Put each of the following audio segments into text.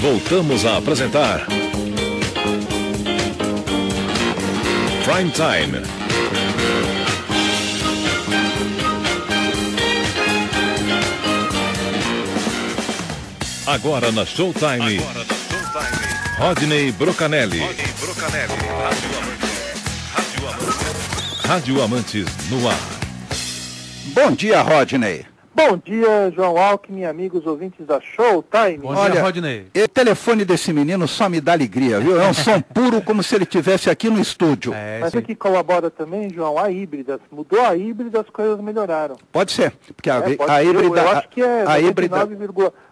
Voltamos a apresentar Prime Time. Agora na Showtime. Rodney Brocanelli. Rádio Amantes no ar. Bom dia, Rodney. Bom dia, João Alckmin, amigos ouvintes da Showtime. Bom dia, Rodney. O telefone desse menino só me dá alegria, viu? É um som puro, como se ele estivesse aqui no estúdio. Mas o que colabora também, João, a híbrida. Mudou a híbrida, as coisas melhoraram. Pode ser, porque a híbrida... Eu acho que é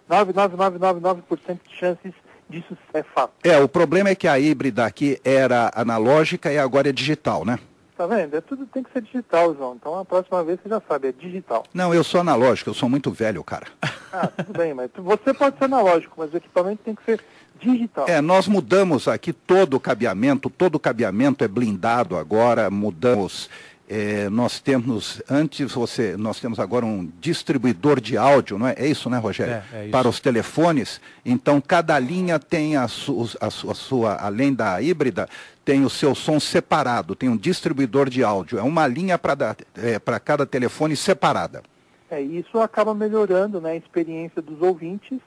99,9999% de chances disso é fato. O problema é que a híbrida aqui era analógica e agora é digital, né? Tá vendo? Tudo tem que ser digital, João. Então a próxima vez você já sabe, é digital. Não, eu sou analógico, eu sou muito velho, cara. Ah, tudo bem, mas você pode ser analógico, mas o equipamento tem que ser digital. Nós mudamos aqui todo o cabeamento é blindado agora, mudamos. Nós temos agora um distribuidor de áudio, não é? É isso, né, Rogério? É isso. Para os telefones. Então, cada linha tem a sua, além da híbrida, tem o seu som separado, tem um distribuidor de áudio. É uma linha para cada telefone separada. Isso acaba melhorando, né, a experiência dos ouvintes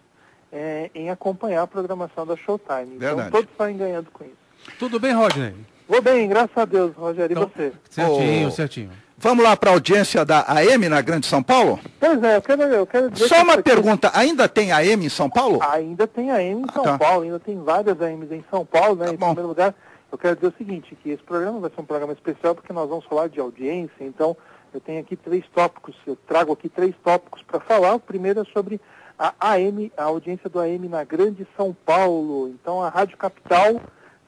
em acompanhar a programação da Showtime. Verdade. Então, todos saem ganhando com isso. Tudo bem, Rodney? Vou bem, graças a Deus, Rogério. Então, e você? Certinho. Vamos lá para a audiência da AM na Grande São Paulo? Pois é, eu quero dizer... Só uma pergunta, ainda tem AM em São Paulo? Ainda tem AM em São Paulo, ainda tem várias AMs em São Paulo, né? Em primeiro lugar, eu quero dizer o seguinte, que esse programa vai ser um programa especial porque nós vamos falar de audiência, então eu tenho aqui eu trago aqui três tópicos para falar. O primeiro é sobre a AM, a audiência do AM na Grande São Paulo. Então a Rádio Capital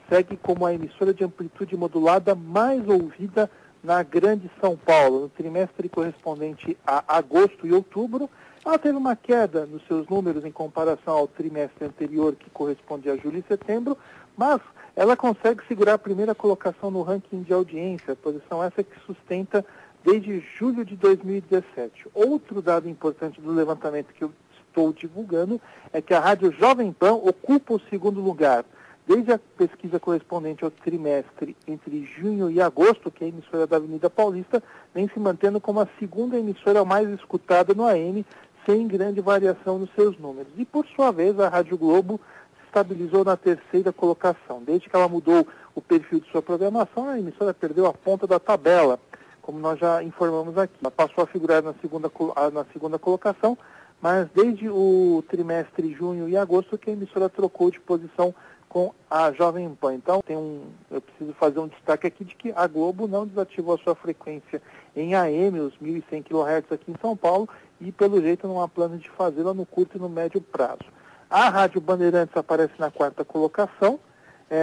segue como a emissora de amplitude modulada mais ouvida na Grande São Paulo. No trimestre correspondente a agosto e outubro, ela teve uma queda nos seus números em comparação ao trimestre anterior, que corresponde a julho e setembro, mas ela consegue segurar a primeira colocação no ranking de audiência, posição essa que sustenta desde julho de 2017. Outro dado importante do levantamento que eu estou divulgando é que a Rádio Jovem Pan ocupa o segundo lugar. Desde a pesquisa correspondente ao trimestre entre junho e agosto, que é a emissora da Avenida Paulista, vem se mantendo como a segunda emissora mais escutada no AM, sem grande variação nos seus números. E, por sua vez, a Rádio Globo se estabilizou na terceira colocação. Desde que ela mudou o perfil de sua programação, a emissora perdeu a ponta da tabela, como nós já informamos aqui. Ela passou a figurar na segunda colocação, mas desde o trimestre junho e agosto que a emissora trocou de posição com a Jovem Pan. Então, eu preciso fazer um destaque aqui de que a Globo não desativou a sua frequência em AM, os 1.100 kHz aqui em São Paulo, e pelo jeito não há plano de fazê-la no curto e no médio prazo. A Rádio Bandeirantes aparece na quarta colocação,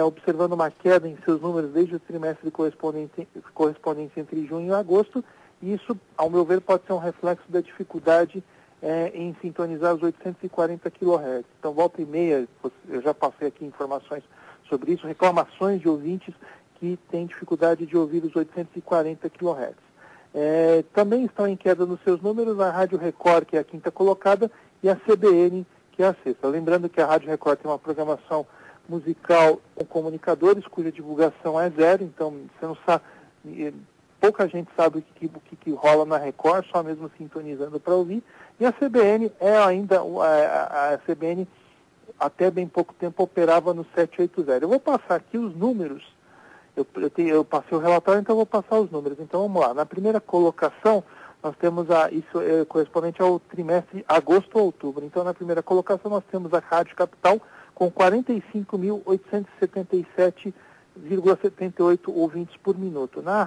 observando uma queda em seus números desde o trimestre correspondente entre junho e agosto, e isso, ao meu ver, pode ser um reflexo da dificuldade em sintonizar os 840 kHz. Então, volta e meia, eu já passei aqui informações sobre isso, reclamações de ouvintes que têm dificuldade de ouvir os 840 kHz. Também estão em queda nos seus números a Rádio Record, que é a quinta colocada, e a CBN, que é a sexta. Lembrando que a Rádio Record tem uma programação musical com comunicadores, cuja divulgação é zero, então você não sabe... Pouca gente sabe o que rola na Record, só mesmo sintonizando para ouvir. E a CBN a CBN até bem pouco tempo operava no 780. Eu vou passar aqui os números. Eu passei o relatório, então eu vou passar os números. Então vamos lá. Na primeira colocação, nós temos isso correspondente ao trimestre agosto-outubro. Então na primeira colocação nós temos a Rádio Capital com 45.877,78 ouvintes por minuto. Na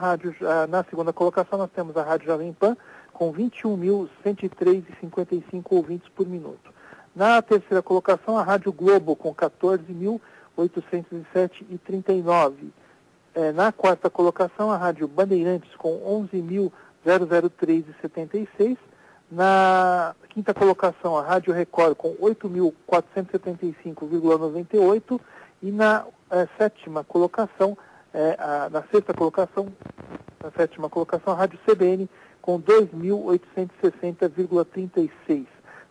segunda colocação nós temos a Rádio Jovem Pan com 21.103,55 ouvintes por minuto. Na terceira colocação a Rádio Globo com 14.807,39. Na quarta colocação a Rádio Bandeirantes com 11.003,76. Na quinta colocação a Rádio Record com 8.475,98. E na sétima colocação, na sétima colocação, a Rádio CBN com 2.860,36.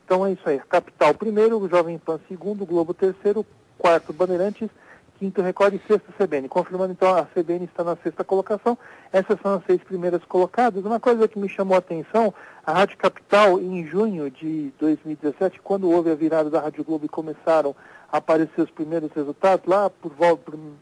Então é isso aí. Capital primeiro, Jovem Pan segundo, Globo terceiro, quarto Bandeirantes, quinto Record e sexto CBN. Confirmando então, a CBN está na sexta colocação. Essas são as 6 primeiras colocadas. Uma coisa que me chamou a atenção, a Rádio Capital, em junho de 2017, quando houve a virada da Rádio Globo e começaram a aparecer os primeiros resultados, lá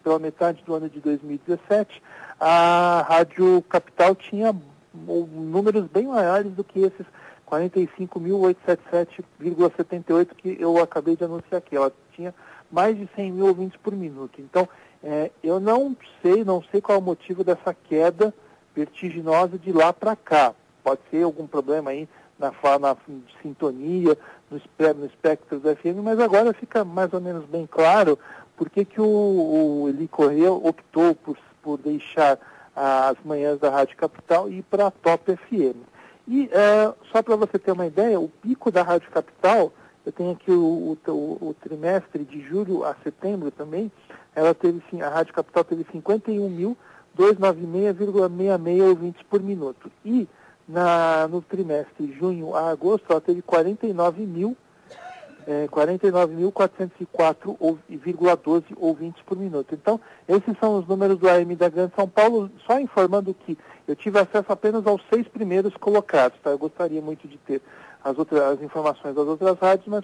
pela metade do ano de 2017, a Rádio Capital tinha números bem maiores do que esses 45.877,78 que eu acabei de anunciar aqui. Ela tinha mais de 100 mil ouvintes por minuto. Então, eu não sei qual é o motivo dessa queda vertiginosa de lá para cá. Pode ser algum problema aí na sintonia, no espectro do FM, mas agora fica mais ou menos bem claro por que o Eli Corrêa optou por deixar as manhãs da Rádio Capital e ir para a Top FM. E só para você ter uma ideia, o pico da Rádio Capital, eu tenho aqui o trimestre de julho a setembro também, a Rádio Capital teve 51.296,66 ouvintes por minuto. E no trimestre junho a agosto ela teve 49.404,12 ouvintes por minuto. Então, esses são os números do AM da Grande São Paulo, só informando que eu tive acesso apenas aos 6 primeiros colocados, tá? Eu gostaria muito de ter as informações das outras rádios, mas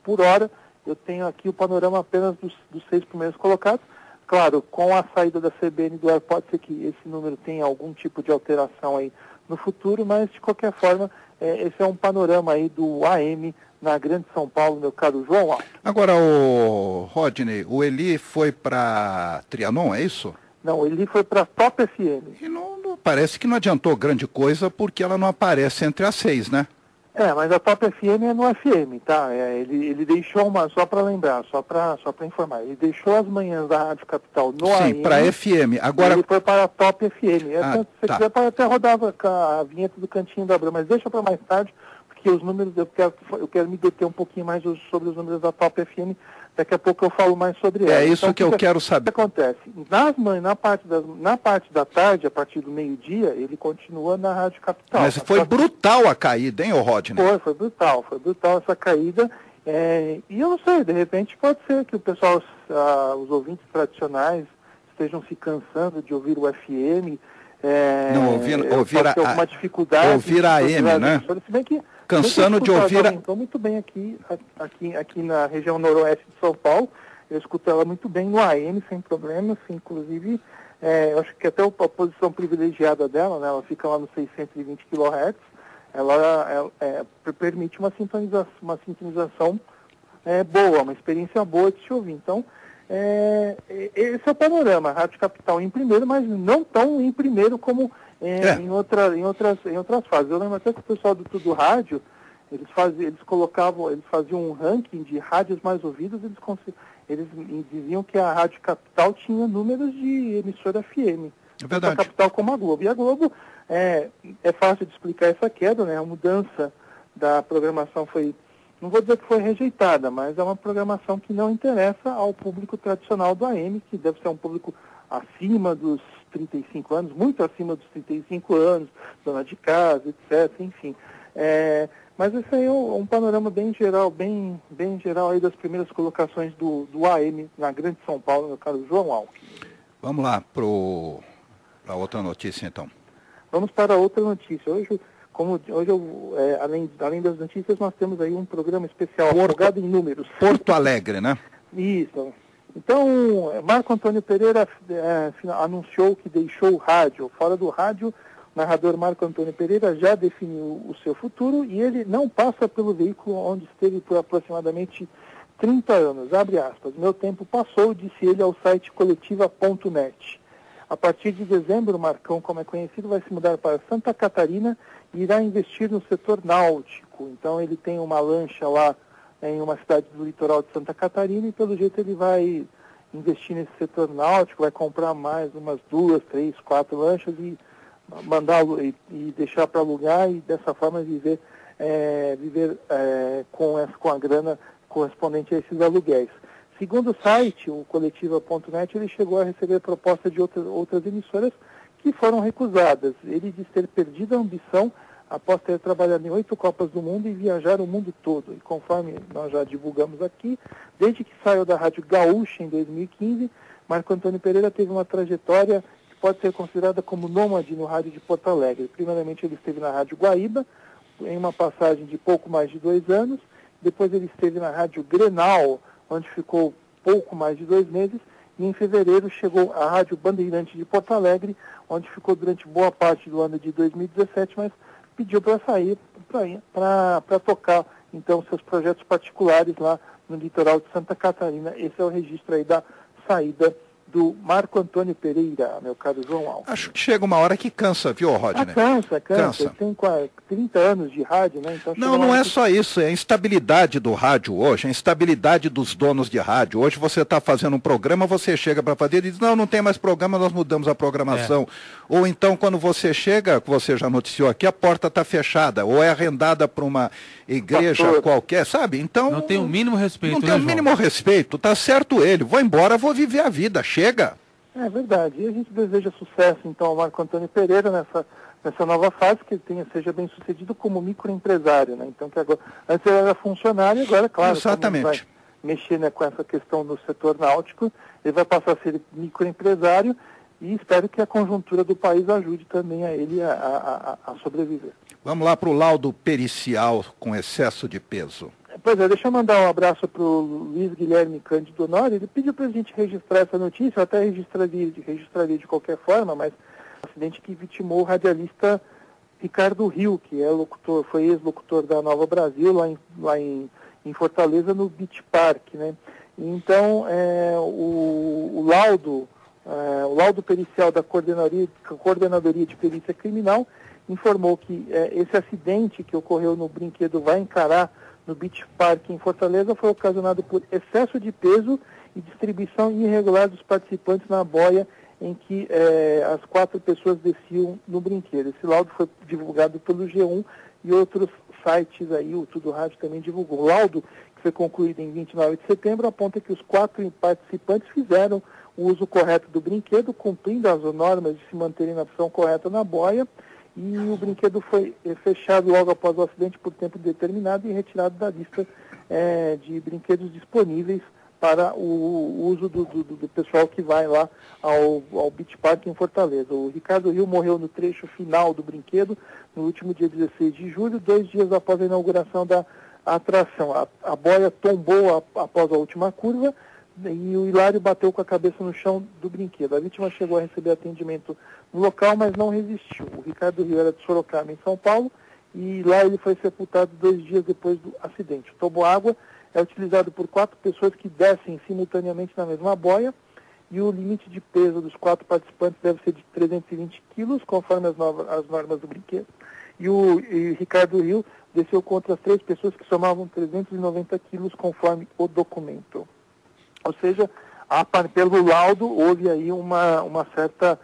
por hora eu tenho aqui o panorama apenas dos 6 primeiros colocados. Claro, com a saída da CBN do ar, pode ser que esse número tenha algum tipo de alteração aí no futuro, mas de qualquer forma, esse é um panorama aí do AM na Grande São Paulo, meu caro João Alto. Agora, o Rodney, o Eli foi para Trianon, é isso? Não, ele foi para Top FM. E parece que não adiantou grande coisa, porque ela não aparece entre as 6, né? Mas a Top FM é no FM, tá? Ele deixou só para lembrar, só para informar, ele deixou as manhãs da Rádio Capital no AM. Sim, para FM. Agora... Ele foi para a Top FM. Se você quiser, pode até rodar a vinheta do Cantinho da Abrão, mas deixa para mais tarde, porque os números, eu quero me deter um pouquinho mais sobre os números da Top FM. Daqui a pouco eu falo mais sobre ela. É isso então, que eu quero saber. O que acontece? Na parte da tarde, a partir do meio-dia, ele continua na Rádio Capital. Mas foi brutal a caída, hein, Rodney? Foi brutal essa caída. E eu não sei, de repente pode ser que o pessoal, os ouvintes tradicionais, estejam se cansando de ouvir o FM. Alguma dificuldade. Ouvir a AM, né? Se bem que cansando de ouvir Então, muito bem aqui na região noroeste de São Paulo. Eu escuto ela muito bem no AM, sem problemas. Inclusive, eu acho que até a posição privilegiada dela, né, ela fica lá nos 620 kHz, ela permite uma sintonização boa, uma experiência boa de se ouvir. Então, esse é o panorama. A Rádio Capital em primeiro, mas não tão em primeiro como em outras fases. Eu lembro até que o pessoal do Tudo Rádio, eles faziam um ranking de rádios mais ouvidas, eles diziam que a Rádio Capital tinha números de emissora FM. É verdade. A Capital como a Globo. E a Globo, é fácil de explicar essa queda, né? A mudança da programação foi, não vou dizer que foi rejeitada, mas é uma programação que não interessa ao público tradicional do AM, que deve ser um público acima dos 35 anos, muito acima dos 35 anos, dona de casa, etc., enfim. Mas esse aí é um panorama bem geral aí das primeiras colocações do AM na Grande São Paulo, meu caro João Alckmin. Vamos lá para outra notícia, então. Vamos para outra notícia. Hoje além das notícias, nós temos aí um programa especial, Afogado em Números. Porto Alegre, né? Isso. Então, Marco Antônio Pereira anunciou que deixou o rádio. Fora do rádio, o narrador Marco Antônio Pereira já definiu o seu futuro e ele não passa pelo veículo onde esteve por aproximadamente 30 anos. Abre aspas. Meu tempo passou, disse ele ao site coletiva.net. A partir de dezembro, o Marcão, como é conhecido, vai se mudar para Santa Catarina e irá investir no setor náutico. Então, ele tem uma lancha lá em uma cidade do litoral de Santa Catarina e, pelo jeito, ele vai investir nesse setor náutico, vai comprar mais umas 2, 3, 4 lanchas e e deixar para alugar e, dessa forma, viver com a grana correspondente a esses aluguéis. Segundo o site, o coletiva.net, ele chegou a receber proposta de outras emissoras que foram recusadas. Ele diz ter perdido a ambição após ter trabalhado em 8 Copas do Mundo e viajar o mundo todo. E conforme nós já divulgamos aqui, desde que saiu da Rádio Gaúcha em 2015, Marco Antônio Pereira teve uma trajetória que pode ser considerada como nômade no rádio de Porto Alegre. Primeiramente ele esteve na Rádio Guaíba, em uma passagem de pouco mais de 2 anos, depois ele esteve na Rádio Grenal, onde ficou pouco mais de 2 meses, e em fevereiro chegou à Rádio Bandeirante de Porto Alegre, onde ficou durante boa parte do ano de 2017, mas pediu para sair para tocar então seus projetos particulares lá no litoral de Santa Catarina. Esse é o registro aí da saída do Marco Antônio Pereira, meu caro João Alves. Acho que chega uma hora que cansa, viu, Rodney? Cansa. Ele tem 30 anos de rádio, né? Então não é só isso, é a instabilidade do rádio hoje, a instabilidade dos donos de rádio. Hoje você está fazendo um programa, você chega para fazer e diz, não tem mais programa, nós mudamos a programação. Ou então, quando você chega, você já noticiou aqui, a porta está fechada, ou é arrendada para uma igreja qualquer, sabe? Então... Não tem o mínimo respeito, Não tem o mínimo respeito, tá certo ele. Vou embora, vou viver a vida, chega. É verdade. E a gente deseja sucesso, então, ao Marco Antônio Pereira nessa nova fase, que ele seja bem sucedido como microempresário, né? Então, que agora, antes ele era funcionário, agora, claro, exatamente, vai mexer, né, com essa questão do setor náutico, ele vai passar a ser microempresário e espero que a conjuntura do país ajude também a ele a sobreviver. Vamos lá para o laudo pericial com excesso de peso. Pois é, deixa eu mandar um abraço para o Luiz Guilherme Cândido Honório. Ele pediu para a gente registrar essa notícia, eu até registraria de qualquer forma, mas um acidente que vitimou o radialista Ricardo Rio, que é locutor, foi ex-locutor da Nova Brasil, lá em Fortaleza, no Beach Park, né? Então, o laudo pericial da Coordenadoria de Perícia Criminal informou que esse acidente que ocorreu no brinquedo Vai Encarar, no Beach Park em Fortaleza, foi ocasionado por excesso de peso e distribuição irregular dos participantes na boia em que as 4 pessoas desciam no brinquedo. Esse laudo foi divulgado pelo G1 e outros sites aí, o Tudo Rádio também divulgou. O laudo, que foi concluído em 29 de setembro, aponta que os 4 participantes fizeram o uso correto do brinquedo, cumprindo as normas de se manterem na posição correta na boia, e o brinquedo foi fechado logo após o acidente por tempo determinado e retirado da lista de brinquedos disponíveis para o uso do pessoal que vai lá ao Beach Park em Fortaleza. O Ricardo Rio morreu no trecho final do brinquedo no último dia 16 de julho, 2 dias após a inauguração da atração. A boia tombou após a última curva e o Hilário bateu com a cabeça no chão do brinquedo. A vítima chegou a receber atendimento no local, mas não resistiu. O Ricardo Rio era de Sorocaba, em São Paulo, e lá ele foi sepultado 2 dias depois do acidente. O toboágua é utilizado por 4 pessoas que descem simultaneamente na mesma boia, e o limite de peso dos 4 participantes deve ser de 320 quilos, conforme as normas do brinquedo. E o Ricardo Rio desceu com outras 3 pessoas que somavam 390 quilos, conforme o documento. Ou seja, pelo laudo houve aí uma certa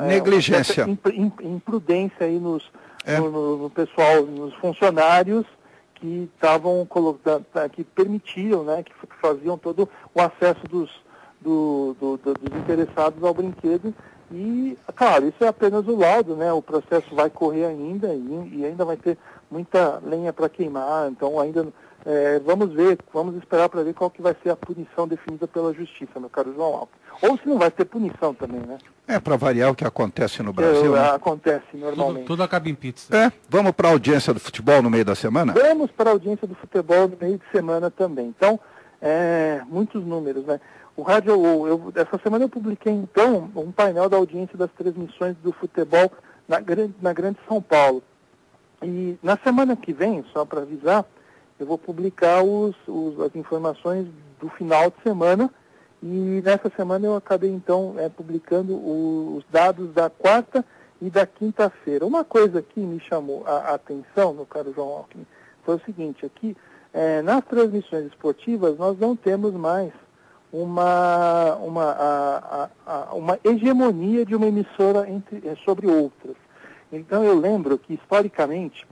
negligência, uma certa imprudência aí no pessoal, nos funcionários que estavam que permitiam, né, que faziam todo o acesso dos interessados ao brinquedo. E, claro, isso é apenas o laudo, né? O processo vai correr ainda e ainda vai ter muita lenha para queimar. Então, ainda vamos esperar para ver qual que vai ser a punição definida pela Justiça, meu caro João Alves. Ou se não vai ter punição também, né? Para variar o que acontece no Brasil. Né? Acontece normalmente. Tudo acaba em pizza. Vamos para a audiência do futebol no meio da semana? Vamos para a audiência do futebol no meio de semana também. Então, muitos números, né? O rádio, essa semana eu publiquei, então, um painel da audiência das transmissões do futebol na Grande São Paulo. E na semana que vem, só para avisar, eu vou publicar as informações do final de semana. E nessa semana eu acabei, então, publicando os dados da quarta e da quinta-feira. Uma coisa que me chamou a atenção, meu caro João Alckmin, foi o seguinte: aqui, nas transmissões esportivas, nós não temos mais uma hegemonia de uma emissora sobre outras. Então eu lembro que, historicamente,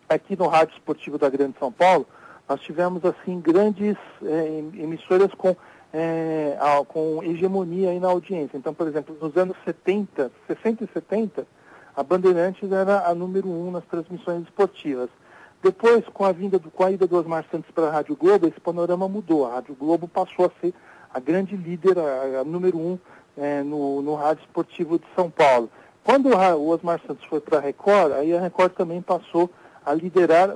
aqui no Rádio Esportivo da Grande São Paulo, nós tivemos assim grandes emissoras com hegemonia aí na audiência. Então, por exemplo, nos anos 60 e 70, a Bandeirantes era a número 1 nas transmissões esportivas. Depois, com a ida do Osmar Santos para a Rádio Globo, esse panorama mudou. A Rádio Globo passou a ser a grande líder, a número 1 no rádio esportivo de São Paulo. Quando o Osmar Santos foi para a Record, aí a Record também passou a liderar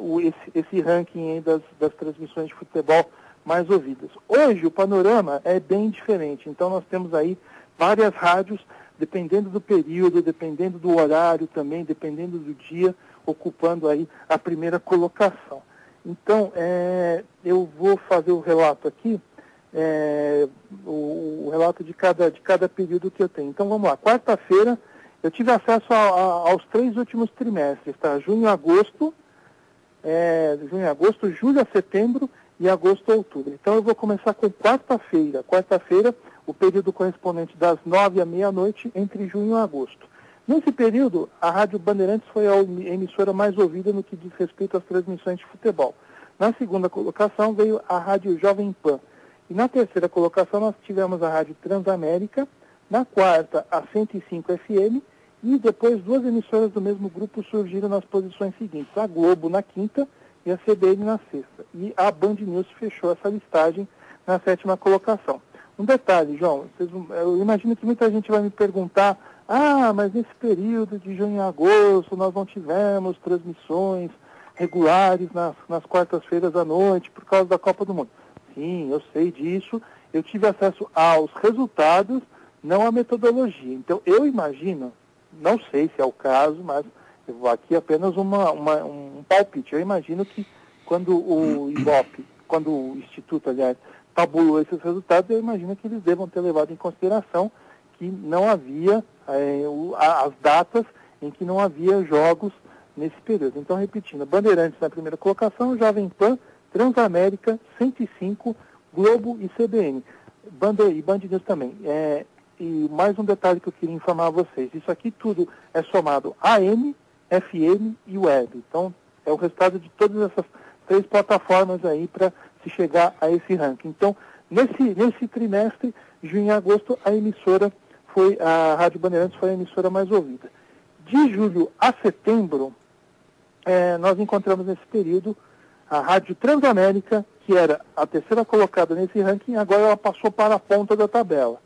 esse ranking das transmissões de futebol mais ouvidas. Hoje o panorama é bem diferente, então nós temos aí várias rádios, dependendo do período, dependendo do horário também, dependendo do dia, ocupando aí a primeira colocação. Então, eu vou fazer o relato aqui, o relato de cada período que eu tenho. Então vamos lá, quarta-feira eu tive acesso aos 3 últimos trimestres, tá? Junho, agosto, julho, setembro e agosto, outubro. Então eu vou começar com quarta-feira. Quarta-feira, o período correspondente das 9 à meia-noite entre junho e agosto. Nesse período, a Rádio Bandeirantes foi a emissora mais ouvida no que diz respeito às transmissões de futebol. Na segunda colocação veio a Rádio Jovem Pan. E na terceira colocação nós tivemos a Rádio Transamérica, na quarta a 105 FM, e depois 2 emissoras do mesmo grupo surgiram nas posições seguintes, a Globo na quinta e a CBN na sexta. E a Band News fechou essa listagem na 7ª colocação. Um detalhe, João, eu imagino que muita gente vai me perguntar, mas nesse período de junho e agosto nós não tivemos transmissões regulares nas quartas-feiras à noite por causa da Copa do Mundo. Sim, eu sei disso, eu tive acesso aos resultados, não à metodologia. Então eu imagino, não sei se é o caso, mas eu vou aqui apenas um palpite. Eu imagino que quando o Ibope, quando o Instituto, aliás, tabulou esses resultados, eu imagino que eles devam ter levado em consideração que não havia as datas em que não havia jogos nesse período. Então, repetindo, Bandeirantes na primeira colocação, Jovem Pan, Transamérica, 105, Globo e CBN. E Band News também. E mais um detalhe que eu queria informar a vocês. Isso aqui tudo é somado AM, FM e web. Então, é o resultado de todas essas 3 plataformas aí para se chegar a esse ranking. Então, nesse trimestre, junho e agosto, a Rádio Bandeirantes foi a emissora mais ouvida. De julho a setembro, nós encontramos nesse período a Rádio Transamérica, que era a terceira colocada nesse ranking, agora ela passou para a ponta da tabela.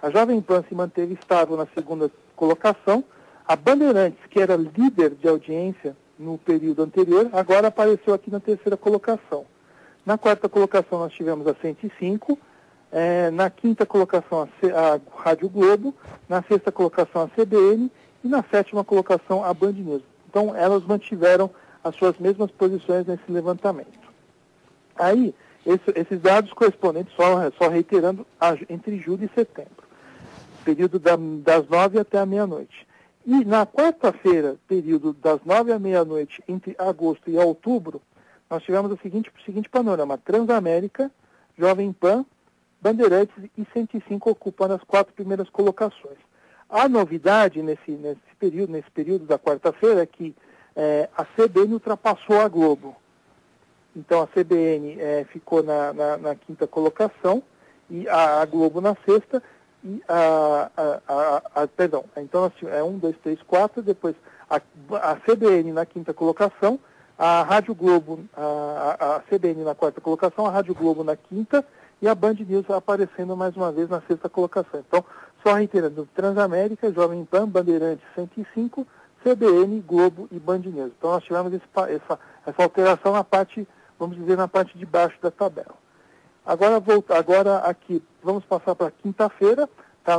A Jovem Pan se manteve estável na segunda colocação. A Bandeirantes, que era líder de audiência no período anterior, agora apareceu aqui na terceira colocação. Na quarta colocação nós tivemos a 105, na quinta colocação a Rádio Globo, na sexta colocação a CBN e na 7ª colocação a Band News. Então elas mantiveram as suas mesmas posições nesse levantamento. Aí, esses dados correspondentes, só reiterando, entre julho e setembro, período das 9 até a meia-noite. E na quarta-feira, período das 9 à meia-noite, entre agosto e outubro, nós tivemos o seguinte panorama: Transamérica, Jovem Pan, Bandeirantes e 105 ocupando as 4 primeiras colocações. A novidade nesse período da quarta-feira é que a CBN ultrapassou a Globo. Então a CBN ficou na quinta colocação e a Globo na sexta. E então nós tivemos 1, 2, 3, 4, depois a CBN na quinta colocação, a Rádio Globo, a CBN na quarta colocação, a Rádio Globo na quinta e a Band News aparecendo mais uma vez na sexta colocação. Então, só reiterando, Transamérica, Jovem Pan, Bandeirantes 105, CBN, Globo e Band News. Então nós tivemos essa alteração na parte, vamos dizer, na parte de baixo da tabela. Agora aqui, vamos passar para quinta-feira, tá?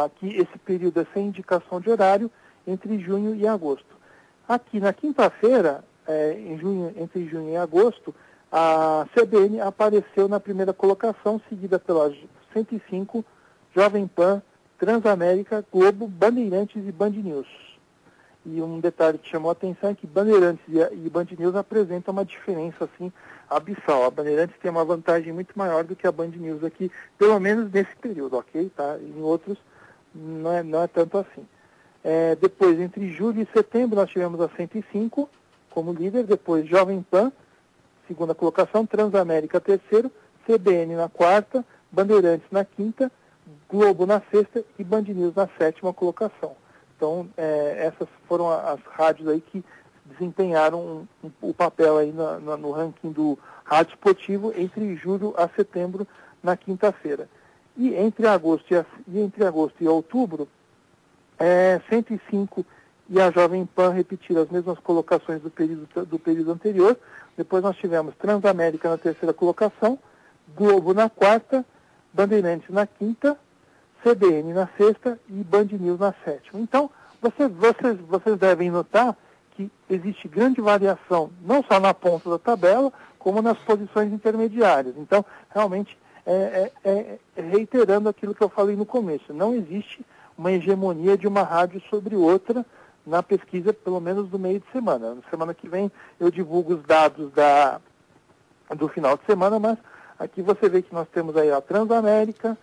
Aqui esse período é sem indicação de horário, entre junho e agosto. Aqui na quinta-feira, entre junho e agosto, a CBN apareceu na primeira colocação, seguida pela 105, Jovem Pan, Transamérica, Globo, Bandeirantes e Band News. E um detalhe que chamou a atenção é que Bandeirantes e Band News apresentam uma diferença assim abissal. A Bandeirantes tem uma vantagem muito maior do que a Band News aqui, pelo menos nesse período, ok? Tá? Em outros não é tanto assim. Depois, entre julho e setembro, nós tivemos a 105 como líder, depois Jovem Pan, segunda colocação, Transamérica terceiro, CBN na quarta, Bandeirantes na quinta, Globo na sexta e Band News na 7ª colocação. Então, essas foram as rádios aí que desempenharam o papel aí no ranking do rádio esportivo entre julho a setembro, na quinta-feira. E entre agosto e outubro, 105 e a Jovem Pan repetiram as mesmas colocações do período anterior. Depois nós tivemos Transamérica na terceira colocação, Globo na quarta, Bandeirantes na quinta, CBN na sexta e Band News na sétima. Então, vocês devem notar que existe grande variação, não só na ponta da tabela, como nas posições intermediárias. Então, realmente, reiterando aquilo que eu falei no começo, não existe uma hegemonia de uma rádio sobre outra na pesquisa, pelo menos do meio de semana. Na semana que vem eu divulgo os dados do final de semana, mas aqui você vê que nós temos aí a Transamérica,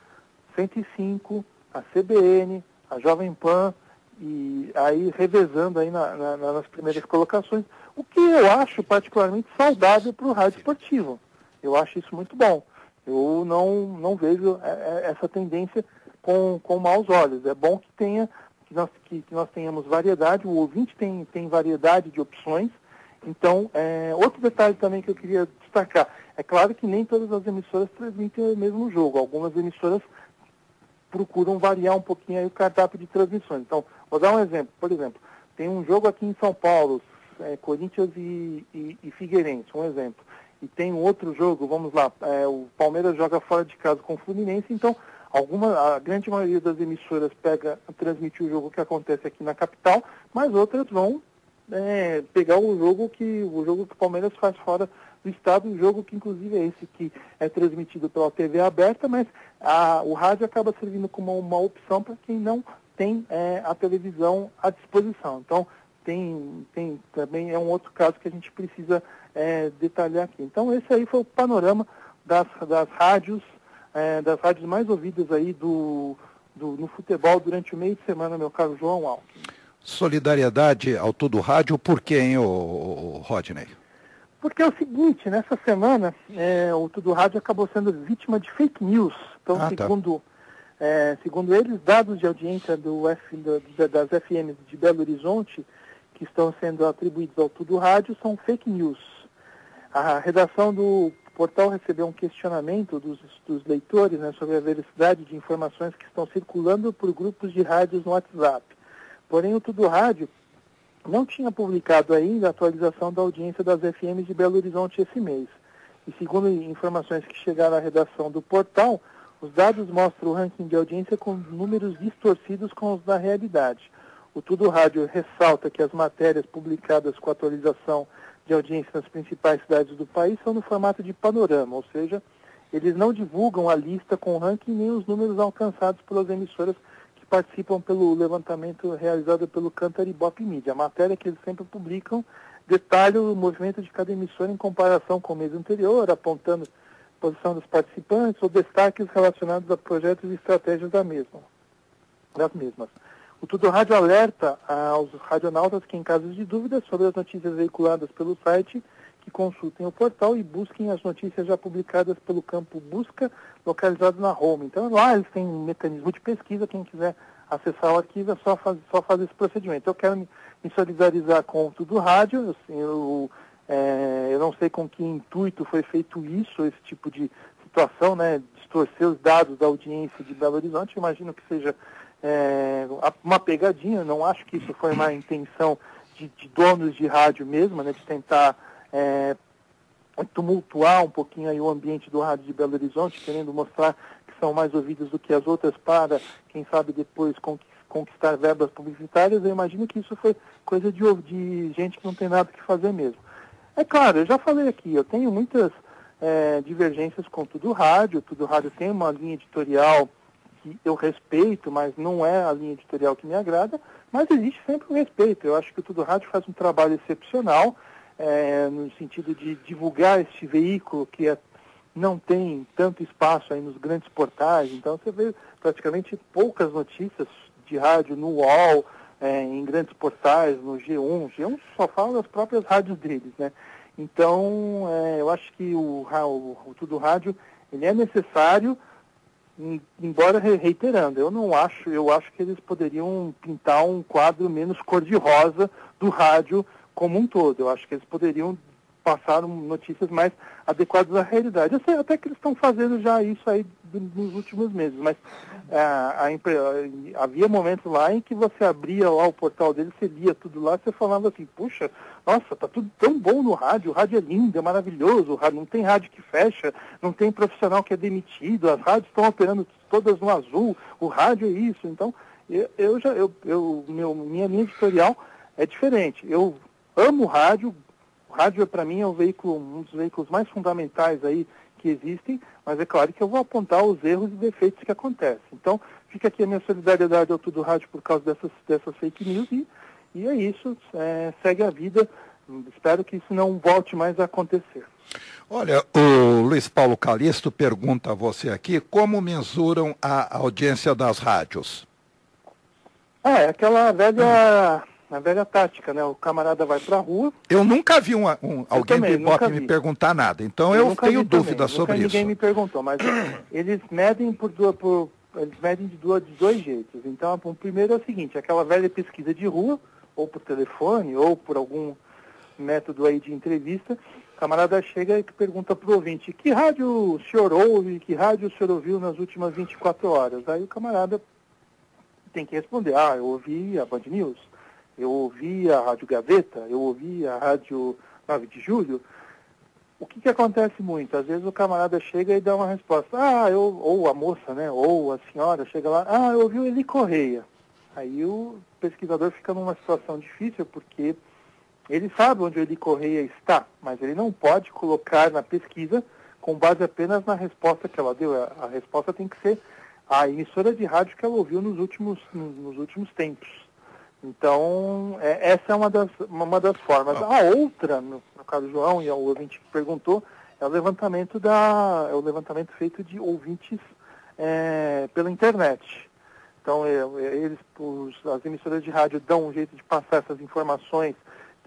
105, a CBN, a Jovem Pan, e aí revezando aí nas primeiras colocações, o que eu acho particularmente saudável para o rádio esportivo. Eu acho isso muito bom. Eu não vejo essa tendência com maus olhos. É bom que nós tenhamos variedade, o ouvinte tem variedade de opções. Então, outro detalhe também que eu queria destacar, é claro que nem todas as emissoras transmitem o mesmo jogo. Algumas emissoras procuram variar um pouquinho aí o cardápio de transmissões. Então, vou dar um exemplo. Por exemplo, tem um jogo aqui em São Paulo, Corinthians e Figueirense, um exemplo. E tem um outro jogo, vamos lá, o Palmeiras joga fora de casa com o Fluminense, então a grande maioria das emissoras transmite o jogo que acontece aqui na capital, mas outras vão pegar o jogo que o Palmeiras faz fora do estado, o jogo que inclusive é esse que é transmitido pela TV aberta, mas o rádio acaba servindo como uma opção para quem não tem a televisão à disposição. Então, também é um outro caso que a gente precisa detalhar aqui. Então, esse aí foi o panorama das rádios mais ouvidas aí no futebol durante o meio de semana, meu caro João Alckmin. Solidariedade ao Tudo Rádio, por quê, hein, Rodney? Porque é o seguinte, nessa semana, o Tudo Rádio acabou sendo vítima de fake news. Então, segundo eles, dados de audiência das FMs de Belo Horizonte, que estão sendo atribuídos ao Tudo Rádio, são fake news. A redação do portal recebeu um questionamento dos leitores, né, sobre a veracidade de informações que estão circulando por grupos de rádios no WhatsApp. Porém, o Tudo Rádio não tinha publicado ainda a atualização da audiência das FMs de Belo Horizonte esse mês. E segundo informações que chegaram à redação do portal, os dados mostram o ranking de audiência com números distorcidos com os da realidade. O Tudo Rádio ressalta que as matérias publicadas com atualização de audiência nas principais cidades do país são no formato de panorama, ou seja, eles não divulgam a lista com o ranking nem os números alcançados pelas emissoras que participam pelo levantamento realizado pelo Cantar Ibope Mídia. A matéria que eles sempre publicam detalha o movimento de cada emissora em comparação com o mês anterior, apontando a posição dos participantes ou destaques relacionados a projetos e estratégias das mesmas. O Tudo Rádio alerta aos radionautas que, em casos de dúvidas sobre as notícias veiculadas pelo site, que consultem o portal e busquem as notícias já publicadas pelo campo busca, localizado na home. Então, lá eles têm um mecanismo de pesquisa, quem quiser acessar o arquivo é só fazer esse procedimento. Eu quero me solidarizar com o Tudo Rádio, eu não sei com que intuito foi feito isso, esse tipo de situação, né, distorcer os dados da audiência de Belo Horizonte. Eu imagino que seja uma pegadinha. Não acho que isso foi uma intenção de donos de rádio mesmo, né, de tentar tumultuar um pouquinho aí o ambiente do rádio de Belo Horizonte, querendo mostrar que são mais ouvidos do que as outras para, quem sabe, depois conquistar verbas publicitárias. Eu imagino que isso foi coisa de gente que não tem nada que fazer mesmo. É claro, eu já falei aqui, eu tenho muitas divergências com Tudo Rádio. Tudo Rádio tem uma linha editorial que eu respeito, mas não é a linha editorial que me agrada, mas existe sempre um respeito. Eu acho que o Tudo Rádio faz um trabalho excepcional, no sentido de divulgar este veículo que não tem tanto espaço aí nos grandes portais. Então você vê praticamente poucas notícias de rádio no UOL, em grandes portais, no G1. G1 só fala das próprias rádios deles, né? Então, eu acho que o Tudo Rádio ele é necessário, embora reiterando, eu acho que eles poderiam pintar um quadro menos cor-de-rosa do rádio como um todo. Eu acho que eles poderiam passar notícias mais adequadas à realidade. Eu sei até que eles estão fazendo já isso aí nos últimos meses, mas havia momentos lá em que você abria lá o portal deles, você lia tudo lá, você falava assim, puxa, nossa, tá tudo tão bom no rádio, o rádio é lindo, é maravilhoso, o rádio, não tem rádio que fecha, não tem profissional que é demitido, as rádios estão operando todas no azul, o rádio é isso. Então, minha linha editorial é diferente. Eu amo o rádio para mim é um dos veículos mais fundamentais aí que existem, mas é claro que eu vou apontar os erros e defeitos que acontecem. Então, fica aqui a minha solidariedade ao Tudo Rádio por causa dessas fake news e é isso, segue a vida. Espero que isso não volte mais a acontecer. Olha, o Luiz Paulo Calisto pergunta a você aqui, como mensuram a audiência das rádios? É aquela velha tática, né? O camarada vai pra rua. Eu nunca vi alguém do Ibope me perguntar nada, então eu tenho dúvidas sobre isso. Ninguém me perguntou, mas eles medem de dois jeitos. Então, o primeiro é o seguinte, aquela velha pesquisa de rua, ou por telefone, ou por algum método aí de entrevista, o camarada chega e pergunta pro ouvinte, que rádio o senhor ouve, que rádio o senhor ouviu nas últimas 24 horas? Aí o camarada tem que responder, eu ouvi a Band News, eu ouvi a Rádio Gaveta, eu ouvi a Rádio 9 de Julho. O que acontece muito? Às vezes o camarada chega e dá uma resposta. Ou a moça, né? Ou a senhora chega lá, eu ouvi o Eli Correia. Aí o pesquisador fica numa situação difícil, porque ele sabe onde o Eli Correia está, mas ele não pode colocar na pesquisa com base apenas na resposta que ela deu. A resposta tem que ser a emissora de rádio que ela ouviu nos últimos tempos. Então, essa é uma das formas. A outra, no caso do João e o ouvinte que perguntou, é o levantamento feito de ouvintes pela internet. Então, as emissoras de rádio dão um jeito de passar essas informações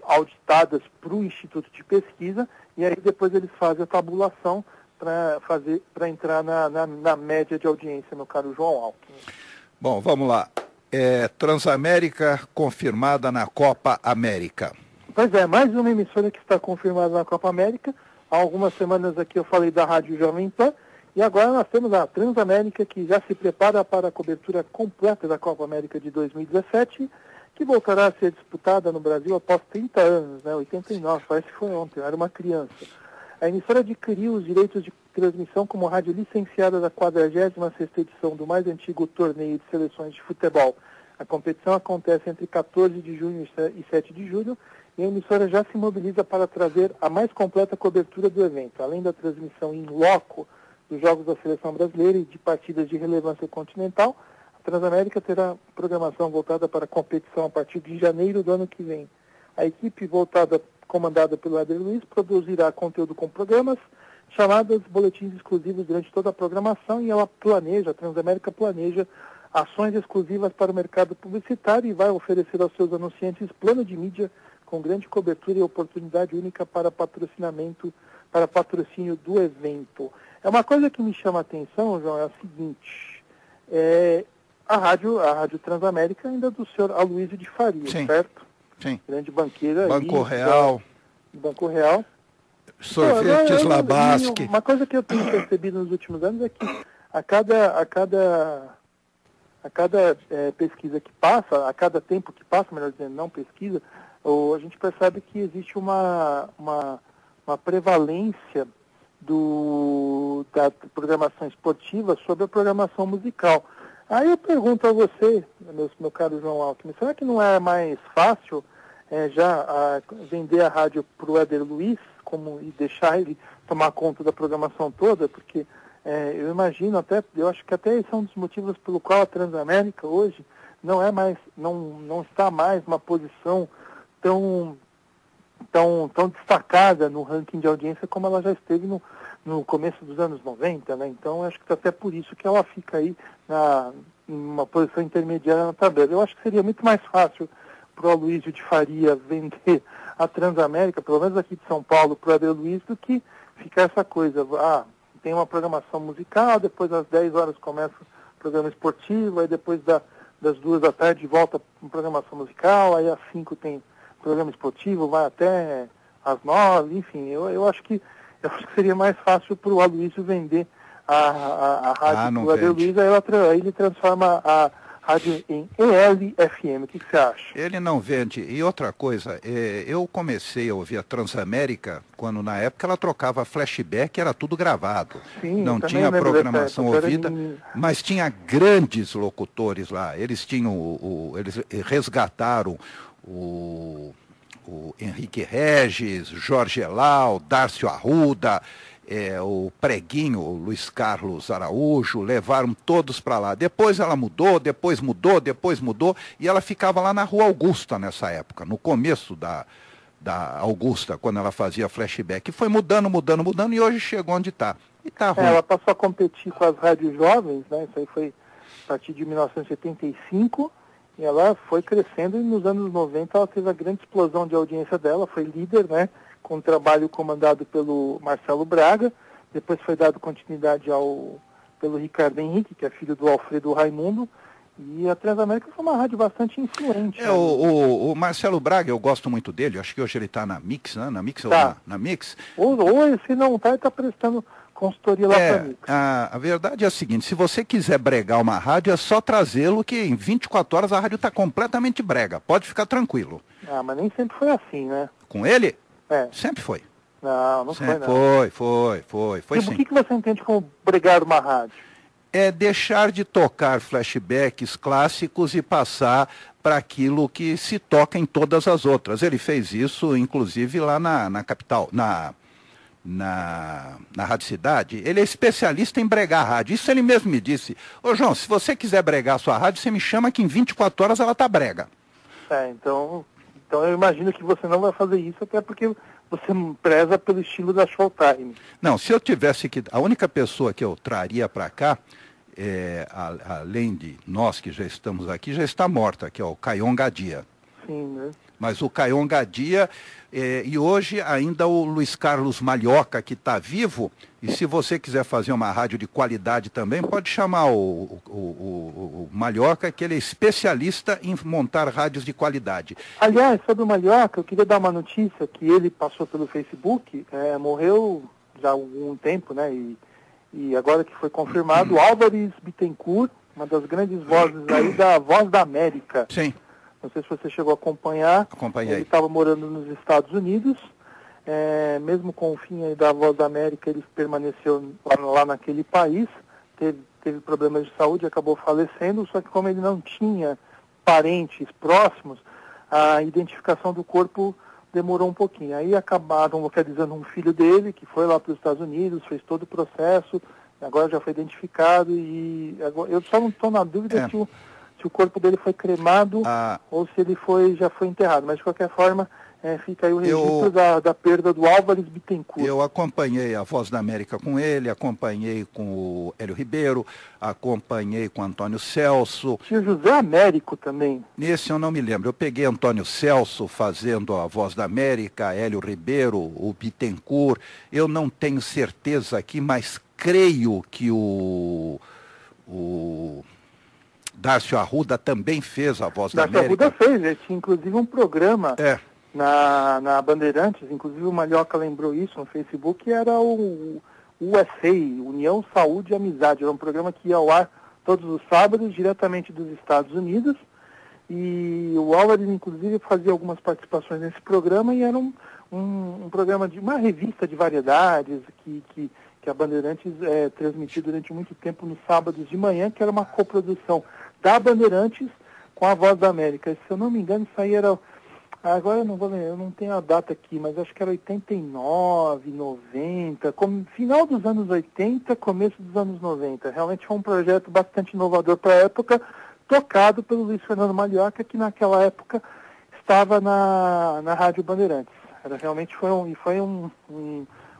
auditadas para o Instituto de Pesquisa, e aí depois eles fazem a tabulação para entrar na média de audiência, no caso João Alckmin. Bom, vamos lá. Transamérica confirmada na Copa América. Pois é, mais uma emissora que está confirmada na Copa América. Há algumas semanas aqui eu falei da Rádio Jovem Pan, e agora nós temos a Transamérica, que já se prepara para a cobertura completa da Copa América de 2017, que voltará a ser disputada no Brasil após 30 anos, né? 89, parece que foi ontem, eu era uma criança. A emissora adquiriu os direitos de transmissão como rádio licenciada da 46ª edição do mais antigo torneio de seleções de futebol. A competição acontece entre 14 de junho e 7 de julho, e a emissora já se mobiliza para trazer a mais completa cobertura do evento. Além da transmissão in loco dos jogos da seleção brasileira e de partidas de relevância continental, a Transamérica terá programação voltada para a competição a partir de janeiro do ano que vem. A equipe comandada pelo Éder Luiz, produzirá conteúdo com programas, chamadas boletins exclusivos durante toda a programação, e a Transamérica planeja ações exclusivas para o mercado publicitário e vai oferecer aos seus anunciantes plano de mídia com grande cobertura e oportunidade única para patrocínio do evento. Uma coisa que me chama a atenção, João, é a seguinte, a Rádio Transamérica ainda do senhor Aloysio de Faria, sim, certo? Sim. Grande banqueira. Banco Real. Banco Real. Sorvetes Labasque. Uma coisa que eu tenho percebido nos últimos anos é que a cada pesquisa que passa, a cada tempo que passa, melhor dizendo, não pesquisa, a gente percebe que existe uma prevalência da programação esportiva sobre a programação musical. Aí eu pergunto a você, meu caro João Alckmin, será que não é mais fácil vender a rádio para o Éder Luiz e deixar ele tomar conta da programação toda? Porque eu imagino, eu acho que até esse é um dos motivos pelo qual a Transamérica hoje não está mais numa posição tão destacada no ranking de audiência como ela já esteve no começo dos anos 90, né? Então, acho que até por isso que ela fica aí numa posição intermediária na tabela. Eu acho que seria muito mais fácil para o Aloysio de Faria vender a Transamérica, pelo menos aqui de São Paulo, para o Éder Luiz, do que ficar essa coisa, tem uma programação musical, depois às 10 horas começa o programa esportivo, aí depois das 2 da tarde volta para programação musical, aí às 5 tem programa esportivo, vai até às 9, enfim, eu acho que seria mais fácil para o Aloysio vender a rádio do Aloysio, aí ele transforma a rádio em EL-FM. O que você acha? Ele não vende. E outra coisa, eu comecei a ouvir a Transamérica quando na época ela trocava flashback, era tudo gravado. Sim, não tinha programação ouvida, mas tinha grandes locutores lá. Eles tinham eles resgataram o Henrique Regis, Jorge Elal, Dárcio Arruda, o Preguinho, o Luiz Carlos Araújo, levaram todos para lá. Depois ela mudou, depois mudou, e ela ficava lá na Rua Augusta nessa época, no começo da Augusta, quando ela fazia flashback. E foi mudando, e hoje chegou onde está. E tá ruim. Ela passou a competir com as rádios jovens, né? Isso aí foi a partir de 1975, e ela foi crescendo, e nos anos 90 ela teve a grande explosão de audiência dela, foi líder, né? Com um trabalho comandado pelo Marcelo Braga, depois foi dado continuidade pelo Ricardo Henrique, que é filho do Alfredo Raimundo, e a Transamérica foi uma rádio bastante influente. O Marcelo Braga, eu gosto muito dele, acho que hoje ele está na Mix, né? Na Mix, tá. Na Mix? Ou se não está, ele está prestando consultoria lá para a Mix. A verdade é a seguinte, se você quiser bregar uma rádio, é só trazê-lo, que em 24 horas a rádio está completamente brega, pode ficar tranquilo. Ah, mas nem sempre foi assim, né? Com ele? Sempre foi. Não foi não. Foi sim. O que você entende como bregar uma rádio? É deixar de tocar flashbacks clássicos e passar para aquilo que se toca em todas as outras. Ele fez isso, inclusive, lá na capital, na Rádio Cidade. Ele é especialista em bregar a rádio. Isso ele mesmo me disse. Ô João, se você quiser bregar a sua rádio, você me chama que em 24 horas ela tá brega. Então eu imagino que você não vai fazer isso, até porque você preza pelo estilo da Showtime. Não, se eu tivesse que... A única pessoa que eu traria para cá, além de nós que já estamos aqui, já está morta, que é o Caion Gadia. Sim, né? Mas o Caion Gadia, e hoje ainda o Luiz Carlos Malhoca, que está vivo, e se você quiser fazer uma rádio de qualidade também, pode chamar o Malhoca, que ele é especialista em montar rádios de qualidade. Aliás, sobre o Malhoca, eu queria dar uma notícia que ele passou pelo Facebook, morreu já há algum tempo, né? E agora que foi confirmado, Álvares Bittencourt, uma das grandes vozes aí da Voz da América. Sim. Não sei se você chegou a acompanhar. Acompanhei. Ele estava morando nos Estados Unidos. Mesmo com o fim aí da Voz da América, ele permaneceu lá naquele país. Teve problemas de saúde, acabou falecendo. Só que como ele não tinha parentes próximos, a identificação do corpo demorou um pouquinho. Aí acabaram localizando um filho dele, que foi lá para os Estados Unidos, fez todo o processo. Agora já foi identificado. E agora, eu só não estou na dúvida se o corpo dele foi cremado ou se ele já foi enterrado. Mas, de qualquer forma, fica aí o registro da perda do Álvares Bittencourt. Eu acompanhei a Voz da América com ele, acompanhei com o Hélio Ribeiro, acompanhei com o Antônio Celso. Tinha José Américo também. Nesse eu não me lembro. Eu peguei Antônio Celso fazendo a Voz da América, Hélio Ribeiro, o Bittencourt. Eu não tenho certeza aqui, mas creio que o Dárcio Arruda também fez a Voz da América. Dárcio Arruda fez, ele tinha inclusive um programa na Bandeirantes, inclusive o Malhoca lembrou isso no Facebook, que era o USA, União, Saúde e Amizade. Era um programa que ia ao ar todos os sábados, diretamente dos Estados Unidos, e o Álvares, inclusive, fazia algumas participações nesse programa, e era um programa de uma revista de variedades que a Bandeirantes transmitiu durante muito tempo nos sábados de manhã, que era uma coprodução da Bandeirantes com a Voz da América. Se eu não me engano, isso aí era... Agora eu não tenho a data aqui, mas acho que era 89, 90, final dos anos 80, começo dos anos 90. Realmente foi um projeto bastante inovador para a época, tocado pelo Luiz Fernando Malhoca, que naquela época estava na Rádio Bandeirantes. Realmente foi um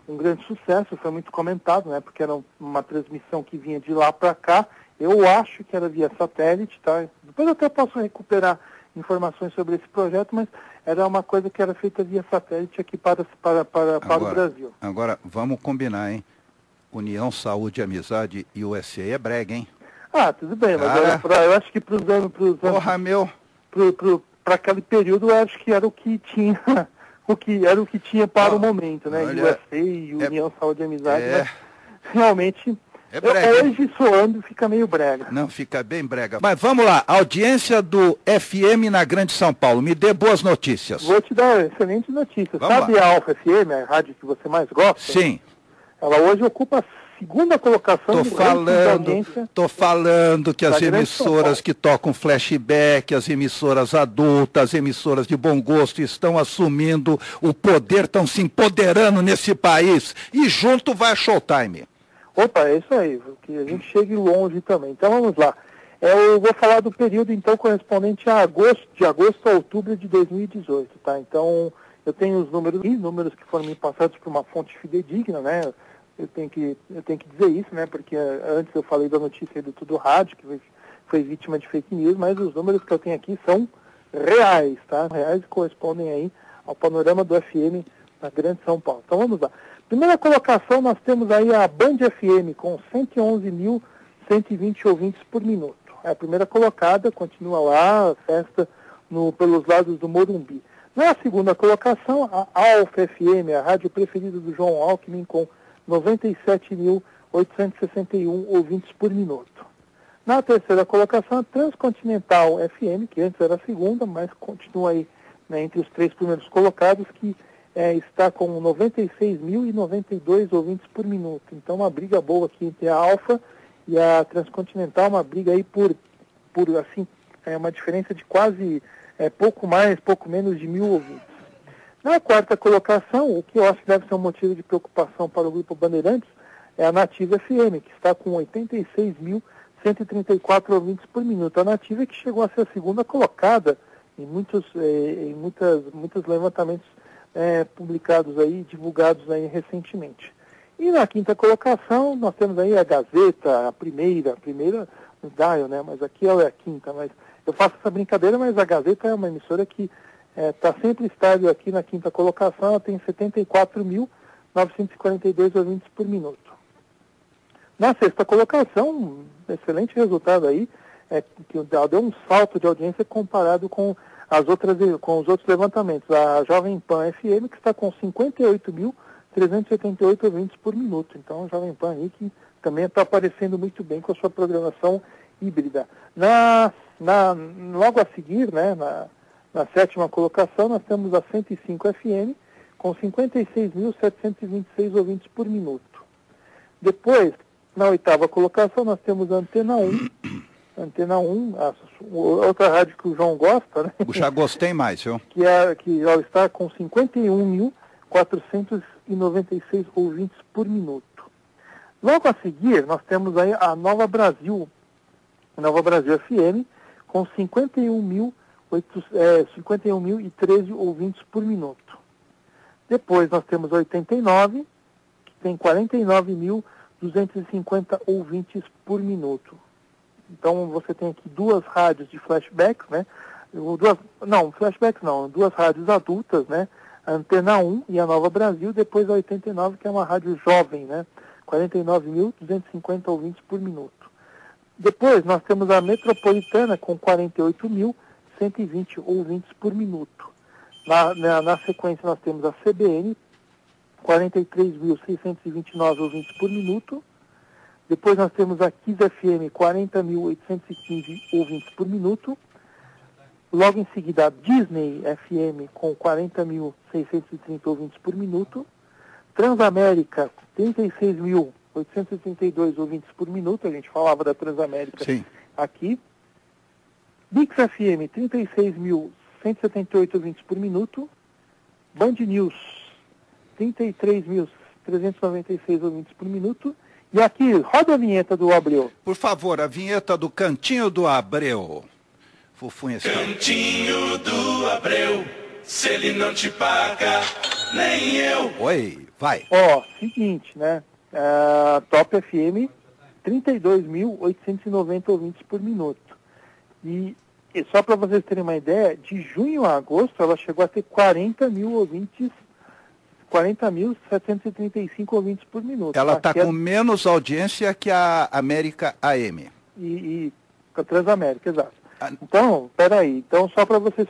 grande sucesso, foi muito comentado, né, porque era uma transmissão que vinha de lá para cá. Eu acho que era via satélite, tá? Depois eu até posso recuperar informações sobre esse projeto, mas era uma coisa que era feita via satélite aqui para o Brasil. Agora, vamos combinar, hein? União, Saúde, Amizade e USA é brega, hein? Ah, tudo bem, mas eu acho que para os anos... Porra, meu... Para aquele período, eu acho que era o que tinha... era o que tinha para o momento, né? Olha, USA e União, Saúde e Amizade, mas realmente... Hoje soando fica meio brega. Não, fica bem brega. Mas vamos lá, audiência do FM na Grande São Paulo. Me dê boas notícias. Vou te dar excelentes notícias. Sabe a Alfa FM, a rádio que você mais gosta? Sim. Ela hoje ocupa a segunda colocação Tô falando que as emissoras que tocam flashback, as emissoras adultas, as emissoras de bom gosto estão assumindo o poder, estão se empoderando nesse país. E junto vai a Showtime. Opa, é isso aí, que a gente chegue longe também. Então vamos lá. Eu vou falar do período então correspondente a de agosto a outubro de 2018, tá? Então eu tenho os números que foram me passados por uma fonte fidedigna, né? Eu tenho que dizer isso, né? Porque antes eu falei da notícia do Tudo Rádio, que foi vítima de fake news, mas os números que eu tenho aqui são reais, tá? Reais e correspondem aí ao panorama do FM na Grande São Paulo. Então vamos lá. Primeira colocação, nós temos aí a Band FM com 111.120 ouvintes por minuto. É a primeira colocada, continua lá, a festa pelos lados do Morumbi. Na segunda colocação, a Alfa FM, a rádio preferida do João Alckmin, com 97.861 ouvintes por minuto. Na terceira colocação, a Transcontinental FM, que antes era a segunda, mas continua aí, né, entre os três primeiros colocados, que está com 96.092 ouvintes por minuto. Então, uma briga boa aqui entre a Alfa e a Transcontinental, uma briga aí por assim, uma diferença de quase pouco menos de 1.000 ouvintes. Na quarta colocação, o que eu acho que deve ser um motivo de preocupação para o Grupo Bandeirantes, é a Nativa FM, que está com 86.134 ouvintes por minuto. A Nativa que chegou a ser a segunda colocada em muitos levantamentos publicados aí, divulgados aí recentemente. E na quinta colocação, nós temos aí a Gazeta, a primeira no Dial, né? Mas aqui ela é a quinta, mas eu faço essa brincadeira, mas a Gazeta é uma emissora que está sempre estável aqui na quinta colocação, ela tem 74.942 ouvintes por minuto. Na sexta colocação, excelente resultado aí, que deu um salto de audiência comparado com os outros levantamentos. A Jovem Pan FM, que está com 58.378 ouvintes por minuto. Então, a Jovem Pan aí que também está aparecendo muito bem com a sua programação híbrida. Logo a seguir, né, na sétima colocação, nós temos a 105 FM, com 56.726 ouvintes por minuto. Depois, na oitava colocação, nós temos a Antena 1. Antena 1, outra rádio que o João gosta, né? Já gostei mais, viu? Que ela está com 51.496 ouvintes por minuto. Logo a seguir, nós temos aí a Nova Brasil FM, com 51.013 ouvintes por minuto. Depois nós temos a 89, que tem 49.250 ouvintes por minuto. Então você tem aqui duas rádios de flashbacks, né? Duas rádios adultas, né? A Antena 1 e a Nova Brasil, depois a 89, que é uma rádio jovem, né? 49.250 ouvintes por minuto. Depois nós temos a Metropolitana com 48.120 ouvintes por minuto. Na sequência nós temos a CBN, 43.629 ouvintes por minuto. Depois nós temos a Kiss FM, 40.815 ouvintes por minuto. Logo em seguida, a Disney FM, com 40.630 ouvintes por minuto. Transamérica, 36.832 ouvintes por minuto. A gente falava da Transamérica aqui. Bix FM, 36.178 ouvintes por minuto. Band News, 33.396 ouvintes por minuto. E aqui, roda a vinheta do Abreu. Por favor, a vinheta do Cantinho do Abreu. Fofunha esse Cantinho do Abreu, se ele não te paga, nem eu. Oi, vai. Seguinte, né? Top FM, 32.890 ouvintes por minuto. E só para vocês terem uma ideia, de junho a agosto ela chegou a ter 40 mil ouvintes 40.735 ouvintes por minuto. Ela está com menos audiência que a América AM. E a Transamérica, exato. Então, peraí, então só para vocês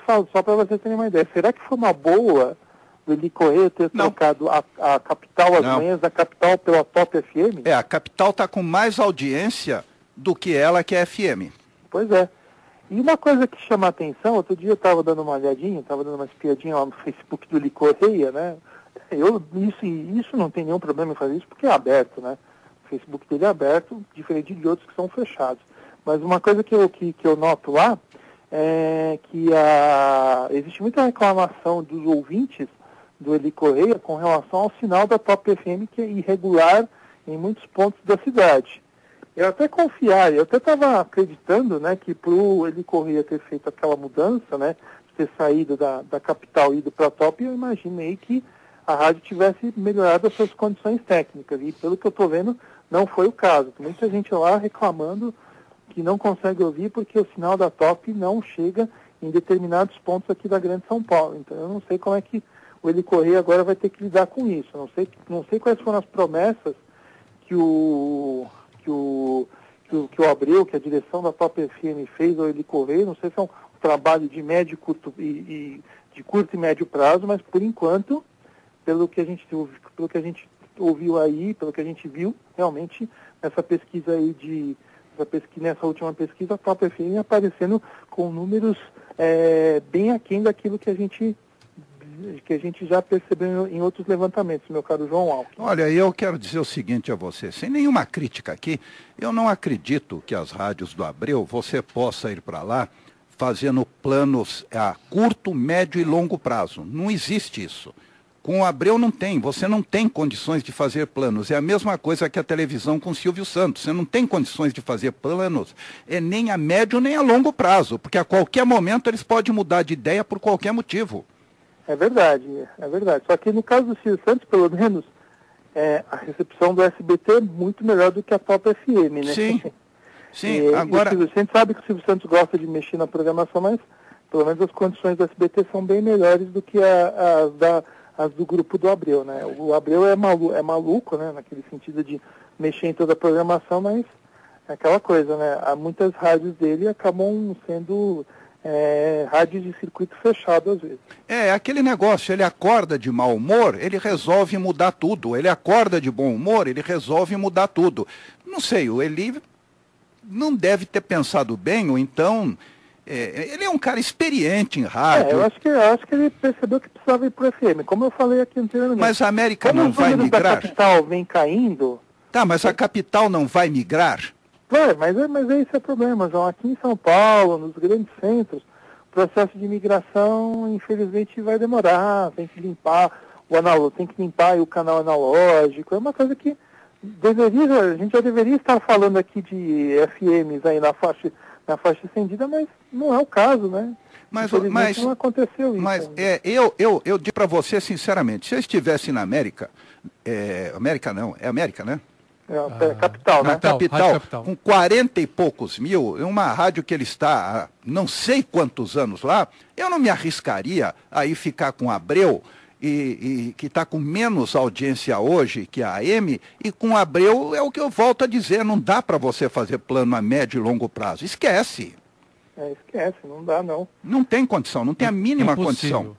terem uma ideia, será que foi uma boa do Eli Correia ter trocado a Capital, as manhãs da Capital pela Top FM? A Capital está com mais audiência do que ela, que é FM. Pois é. E uma coisa que chama a atenção, outro dia eu estava dando uma olhadinha, estava dando uma espiadinha lá no Facebook do Eli Correia, né? Isso não tem nenhum problema em fazer isso, porque é aberto, né? O Facebook dele é aberto, diferente de outros que são fechados. Mas uma coisa que eu noto lá é que existe muita reclamação dos ouvintes do Eli Correia com relação ao sinal da Top FM, que é irregular em muitos pontos da cidade. Eu até estava acreditando, né, que para o Eli Correia ter feito aquela mudança, né, ter saído da Capital e ido para a Top, eu imaginei que a rádio tivesse melhorado as suas condições técnicas. E pelo que eu estou vendo, não foi o caso. Tem muita gente lá reclamando que não consegue ouvir porque o sinal da Top não chega em determinados pontos aqui da Grande São Paulo. Então eu não sei como é que o Eli Correia agora vai ter que lidar com isso. Não sei quais foram as promessas que o Abreu, que a direção da Top FM fez ao Eli Correia. Não sei se é um trabalho de médio, curto e de curto e médio prazo, mas por enquanto, pelo que a gente ouviu aí, pelo que a gente viu, realmente nessa pesquisa aí nessa última pesquisa, a Top FM aparecendo com números bem aquém daquilo que a gente já percebeu em outros levantamentos, meu caro João Alckmin. Olha, eu quero dizer o seguinte a você, sem nenhuma crítica aqui, eu não acredito que as rádios do Abreu, você possa ir para lá fazendo planos a curto, médio e longo prazo. Não existe isso. Com o Abreu não tem, você não tem condições de fazer planos. É a mesma coisa que a televisão com Silvio Santos. Você não tem condições de fazer planos nem a médio nem a longo prazo, porque a qualquer momento eles podem mudar de ideia por qualquer motivo. É verdade. Só que no caso do Silvio Santos, pelo menos, a recepção do SBT é muito melhor do que a Top FM, né? Sim. Agora... A gente sabe que o Silvio Santos gosta de mexer na programação, mas pelo menos as condições do SBT são bem melhores do que as do grupo do Abreu, né? O Abreu é maluco, né? Naquele sentido de mexer em toda a programação, mas é aquela coisa, né? Muitas rádios dele acabam sendo rádios de circuito fechado às vezes. Aquele negócio, ele acorda de mau humor, ele resolve mudar tudo. Ele acorda de bom humor, ele resolve mudar tudo. Não sei, o Eli não deve ter pensado bem, ou então... ele é um cara experiente em rádio. Eu acho que ele percebeu que precisava ir para o FM, como eu falei aqui anteriormente. Mas a América não vai migrar? Como a Capital vem caindo... Tá, mas a Capital não vai migrar? Mas esse é o problema, João. Aqui em São Paulo, nos grandes centros, o processo de migração, infelizmente, vai demorar. Tem que limpar o canal analógico. É uma coisa que a gente já deveria estar falando aqui de FMs aí na faixa estendida, mas não é o caso, né? Mas não aconteceu isso. Mas eu digo para você sinceramente, se eu estivesse na América, América não, é América, né? Capital, né? Capital, com 40 e poucos mil, uma rádio que ele está há não sei quantos anos lá, eu não me arriscaria a ir ficar com Abreu, e que está com menos audiência hoje que a AM, e com Abreu é o que eu volto a dizer, não dá para você fazer plano a médio e longo prazo. Esquece. Esquece, não dá não. Não tem condição, não tem a mínima condição.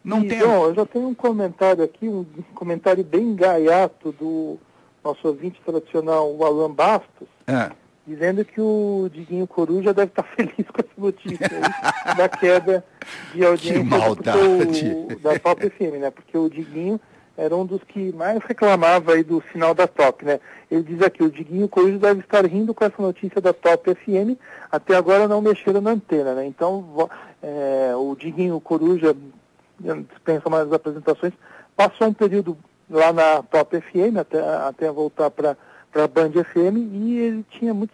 Eu já tenho um comentário aqui, um comentário bem gaiato do nosso ouvinte tradicional, o Alan Bastos, dizendo que o Diguinho Coruja deve estar feliz com essa notícia aí, da queda de audiência da Top FM, né? Porque o Diguinho era um dos que mais reclamava aí do sinal da Top, né? Ele diz aqui, o Diguinho Coruja deve estar rindo com essa notícia da Top FM, até agora não mexeram na antena, né? Então, o Diguinho Coruja, dispensa mais as apresentações, passou um período lá na Top FM, até voltar para Band FM, e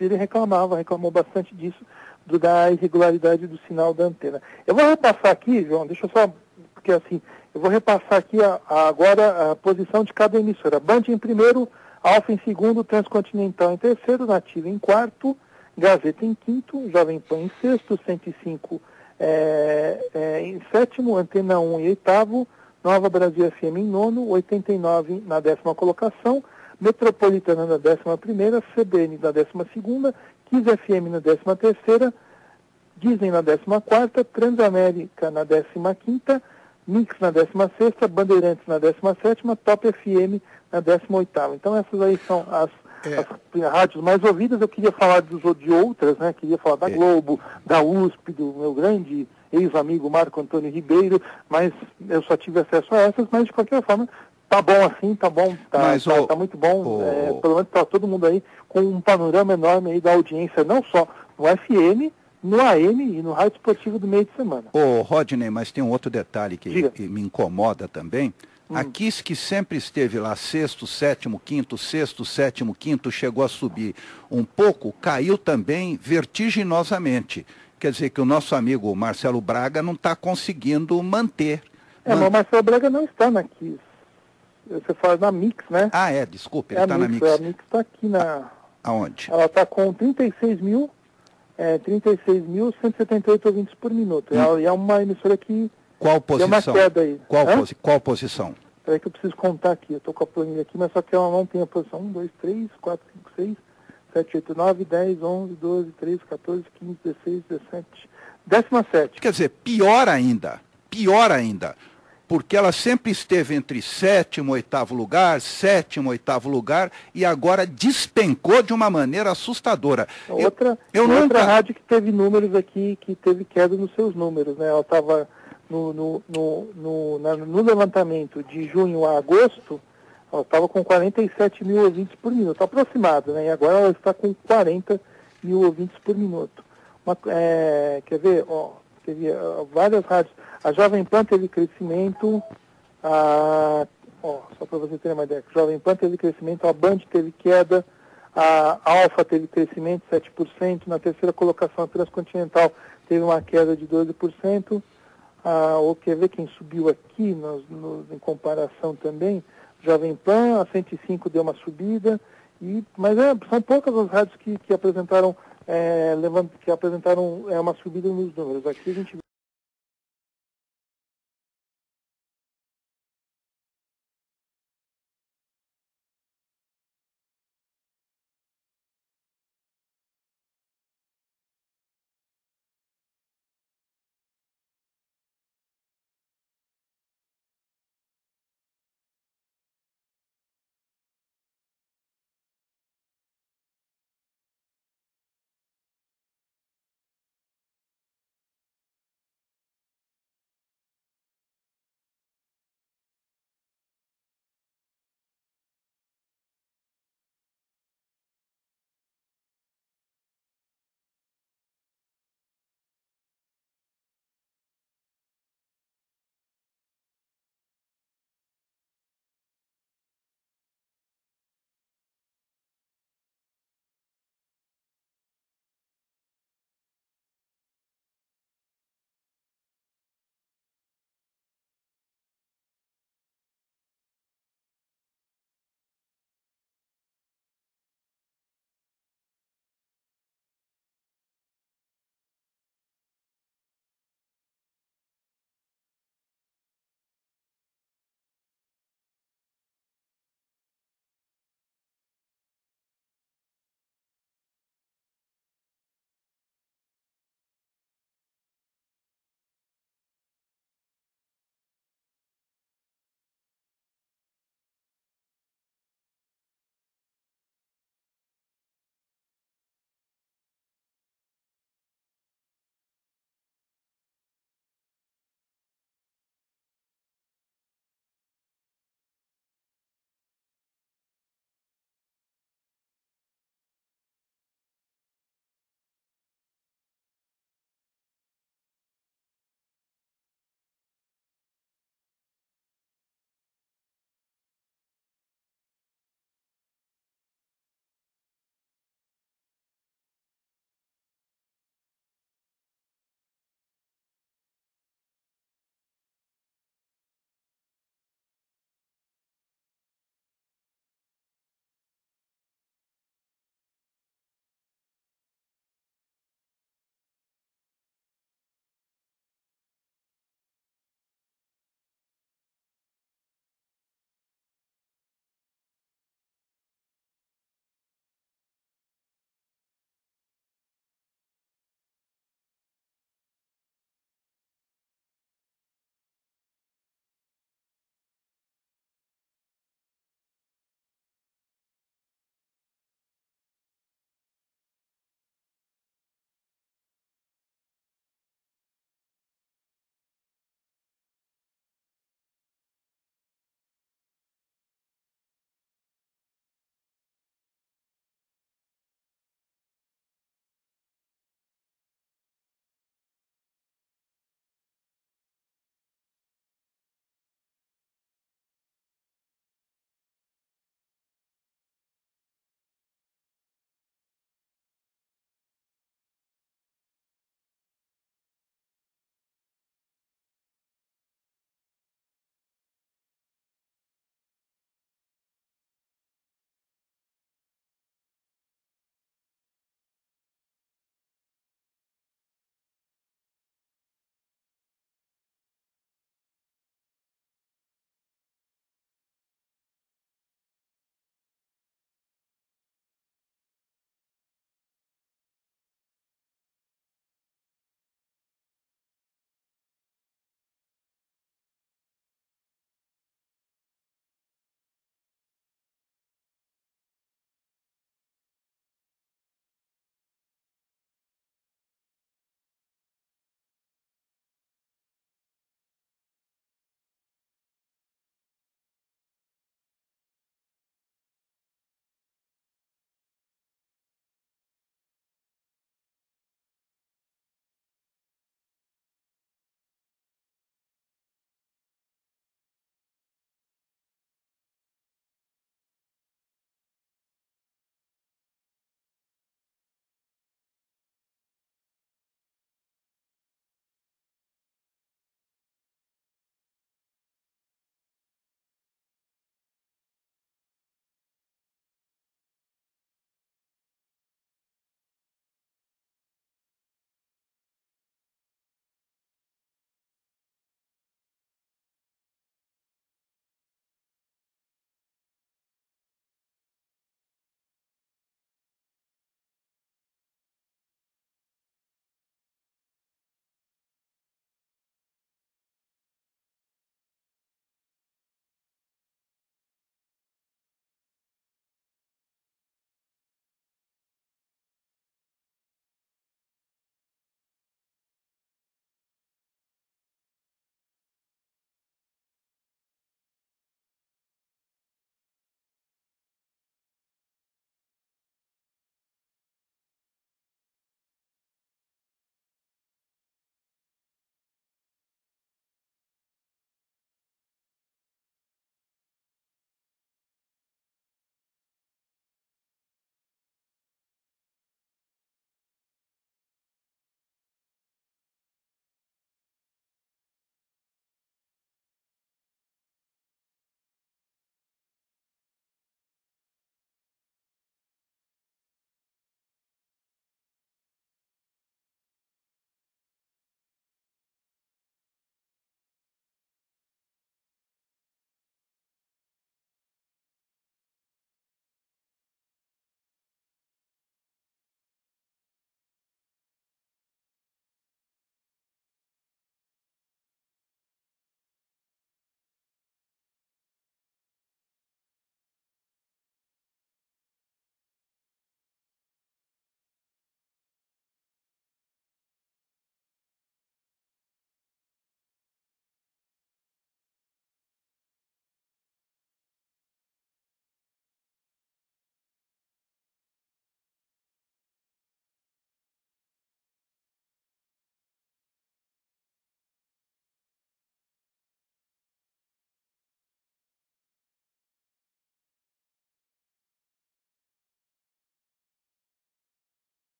ele reclamou bastante disso, da irregularidade do sinal da antena. Eu vou repassar aqui, João, deixa eu só, porque assim, eu vou repassar aqui agora a posição de cada emissora. Band em primeiro, Alfa em segundo, Transcontinental em terceiro, Nativa em quarto, Gazeta em quinto, Jovem Pan em sexto, 105 em sétimo, Antena 1 em oitavo, Nova Brasil FM em nono, 89 na 10ª colocação, Metropolitana na 11ª, CBN na 12ª, Kiss FM na 13ª, Disney na 14ª, Transamérica na 15ª, Mix na 16ª, Bandeirantes na 17ª, Top FM na 18ª. Então essas aí são as rádios mais ouvidas. Eu queria falar de outras, né? Queria falar da Globo, da USP, do meu grande ex-amigo Marco Antônio Ribeiro, mas eu só tive acesso a essas, mas de qualquer forma, tá bom assim, tá bom, tá muito bom, pelo menos tá todo mundo aí com um panorama enorme aí da audiência, não só no FM, no AM e no rádio esportivo do meio de semana. Rodney, mas tem um outro detalhe que me incomoda também. A Kiss, que sempre esteve lá sexto, sétimo, quinto, chegou a subir um pouco, caiu também vertiginosamente. Quer dizer que o nosso amigo Marcelo Braga não está conseguindo manter. Mas o Marcelo Braga não está na Kiss. Você fala na Mix, né? Desculpa, ele está na Mix. A Mix está aqui na... Aonde? Ela está com 36.178 ouvintes por minuto. E é uma emissora que... Qual posição? Tem uma queda aí. Qual posição? Espera que eu preciso contar aqui. Eu estou com a planilha aqui, mas só que ela não tem a posição. 1, 2, 3, 4, 5, 6, 7, 8, 9, 10, 11, 12, 13, 14, 15, 16, 17... 17ª. Quer dizer, pior ainda, porque ela sempre esteve entre sétimo, oitavo lugar, e agora despencou de uma maneira assustadora. Outra rádio que teve números aqui, que teve queda nos seus números, né? Ela estava no levantamento de junho a agosto, ela estava com 47 mil ouvintes por minuto, aproximado, né? E agora ela está com 40 mil ouvintes por minuto. Quer ver? Teve várias rádios. A Jovem Pan teve crescimento, só para você ter uma ideia, a Jovem Pan teve crescimento, a Band teve queda, a Alfa teve crescimento 7%, na terceira colocação a Transcontinental teve uma queda de 12%, quer ver quem subiu aqui em comparação também? Jovem Pan, a 105 deu uma subida, mas são poucas as rádios que apresentaram uma subida nos números. Aqui a gente